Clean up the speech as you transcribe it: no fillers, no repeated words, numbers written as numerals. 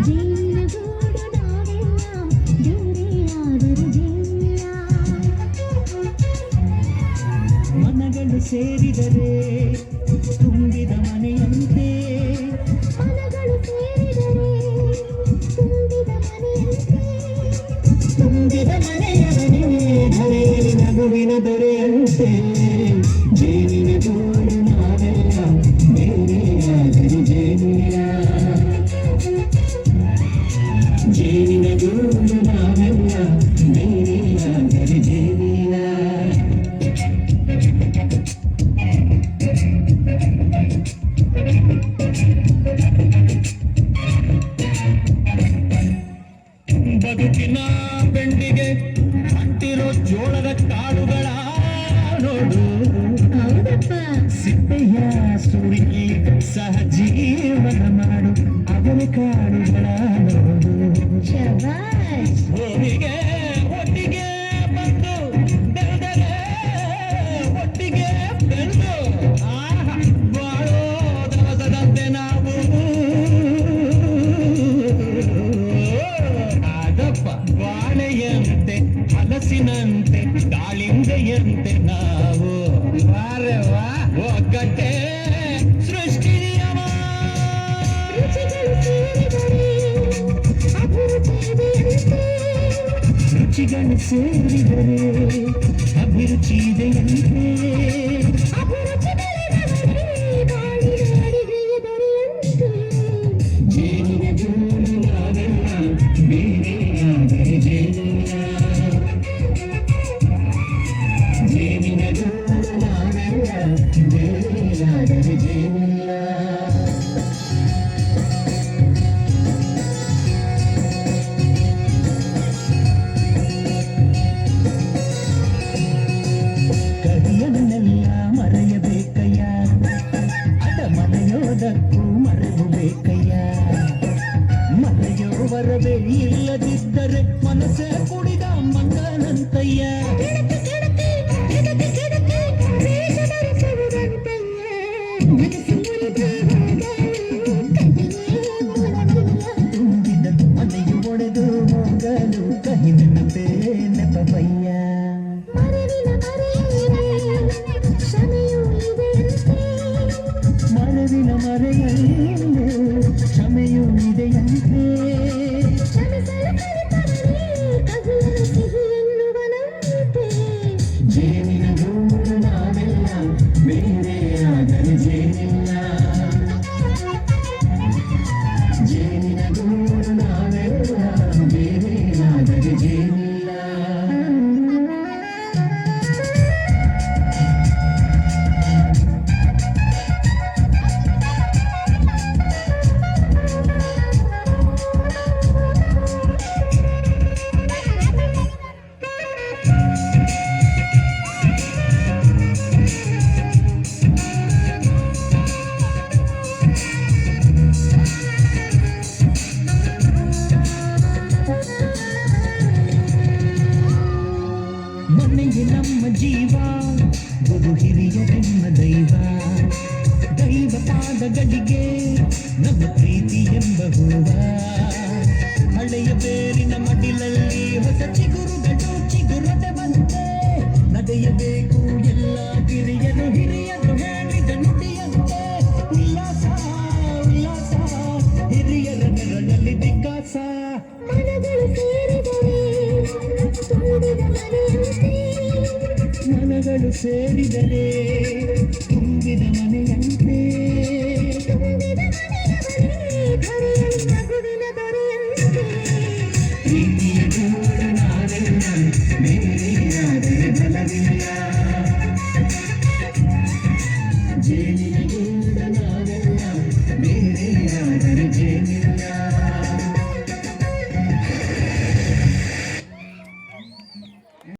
ಜೇನಿನ ಗೂಡು ನಾವೆಲ್ಲ ಬೇರೆಯಾದರೂ ಜೇನಿಲ್ಲ. ಮನಗಳು ಸೇರಿದರೆ ತುಂಬಿದ ಮನೆಯಂತೆ, ಮನಗಳು ಸೇರಿದರೆ ತುಂಬಿದ ಮನೆಯಂತೆ, ತುಂಬಿದ ಮನೆಯವನೇ ಧರೆಯಲ್ಲಿ ನಗುವಿನ ದೊರೆಯಂತೆ. ಜೇನಿನ ಗೂಡು ನಾವೆಲ್ಲ ಬೇರೆಯಾದರೆ ಜೇನಿಲ್ಲ. ಜೇನಿನ ಗೂಡು ನಾವೆಲ್ಲ ಬೇರೆಯಾದರೆ ಜೇನಿಲ್ಲ. ಬದುಕಿನ ಬೆಂಡಿಗೆ ಅಂಟಿರೋ ಜೋಳದ ಕಾಳುಗಳ ನೋಡು, ಹೌದಪ್ಪ. ಸಿಪ್ಪೆಯ ಸುರುಗಿ ಸಹಜೀವನ ಮಾಡು ಅವರ ಕಾಳುಗಳ ನೋಡು. ಶಬಾಷ್. ಭೂಮಿಗೆ ಒಟ್ಟಿಗೆ ಬಂದು ಬೆಳೆದರೆ ಒಟ್ಟಿಗೆ ಬೆಳೆದು ಬಾಳೋ ದವಸದಂತೆ ನಾವು. ಅದಪ್ಪ ಬಾಳೆಯಂತೆ ಹಲಸಿನಂತೆ ದಾಳಿಂಬೆಯಂತೆ ನಾವು. ವಾರೆ ವಾ ಒಗ್ಗಟ್ಟೆ ಸೃಷ್ಟಿ ನಿಯಮ. ರುಚಿಗಳು ಸೇರಿದರೆ ಅಭಿರುಚಿ ಇದೆಯಂತೆ, ರುಚಿಗಳು ಸೇರಿದರೆ ಅಭಿರುಚಿ ಇದೆಯಂತೆ. ಅಭಿರುಚಿ ಬೆಳೆದವರೇ ಬಾಳಿನ ಅಡಿಗೆಯ ದೊರೆಯಂತೆ. ಜೇನಿನ ಗೂಡು ನಾವೆಲ್ಲ ಬೇರೆಯಾದರೆ ಜೇನಿಲ್ಲ. ಜೇನಿನ ಗೂಡು ನಾವೆಲ್ಲ ಬೇರೆಯಾದರೆ ಜೇನಿಲ್ಲ. ಕಹಿಯನ್ನೆಲ್ಲ ಮರೆಯಬೇಕಯ್ಯ, ಅದ ಮರೆಯೋದಕ್ಕೂ ಮರೆವು ಬೇಕಯ್ಯ. ಮರೆಯುವವರವೇ ಇಲ್ಲದಿದ್ದರೆ ಮನಸ್ಸೇ ಕುಡಿದ ಮಂಗನಂತಯ್ಯ. ಕೆಡಕಿ ಕೆಡಕಿ ಕೆಡಕಿ ವೇಷ ಧರಿಸುವುದಂತೆಯೇ ಮನಸ್ಸು ಮುರಿದ ತುಂಬಿದ ಮನೆಯು ಒಡೆದು ಹೋಗಲು ಕಹಿ ನೆನಪೇ ನೆಪವಯ್ಯ. ಮರವಿನ ಮರೆಯೇ ಕ್ಷಮೆಯೂ ಇದೆಯಂತೆ, ಮರವಿನ ಮರೆಯಲ್ಲಿ ಕ್ಷಮೆಯೂ ಇದೆಯಂತೆ. ಕ್ಷಮಿಸಲು ಕಲಿತವರೇ ಕಹಿಯನ್ನು ಸಿಹಿ ಎನ್ನುವನಂತೆ. ಜೇನಿನ ಗೂಡು ನಾವೆಲ್ಲ ಬೇರೆಯಾದರೆ ಜೇನಿಲ್ಲ. ಜೇನಿನ ಗೂಡು ನಾವೆಲ್ಲ ಬೇರೆಯಾದರೆ ಜೇನಿಲ್ಲ. ಮನೆಗೆ ನಮ್ಮ ಜೀವ, ಗುರು ಹಿರಿಯ ನಿಮ್ಮ ದೈವ. ದೈವ ಪಾದಗಳಿಗೆ ನಮ್ಮ ಪ್ರೀತಿ ಎಂಬ ಹೂವ. ಹಳೆಯ ಬೇರಿನ ಮಡಿಲಲ್ಲಿ ಹೊಸ ಚಿಗುರುಗಳು ಚಿಗುರದ ಬಂತೆ. ನಡೆಯಬೇಕು ಎಲ್ಲ ಹಿರಿಯರು ಹಿರಿಯರು ಹೇಳಿದ ನುಡಿಯಂತೆ. ಉಲ್ಲಾಸ ಉಲ್ಲಾಸ ಹಿರಿಯರ ನೆರಳಲ್ಲಿ ವಿಕಾಸ. ಮನಗಳು ಸೇರಿದರೆ ತುಂಬಿದ ಮನೆಯಂತೆ, ಮನಗಳು ಸೇರಿದರೆ ತುಂಬಿದ ಮನೆಯಂತೆ. ತುಂಬಿದ ಮನೆಯವರೇ ಧರೆಯಲ್ಲಿ ನಗುವಿನ ದೊರೆಯಂತೆ. ಪ್ರೀತಿಯ ಗೂಡು ನಾವೆಲ್ಲ ಬೇರೆ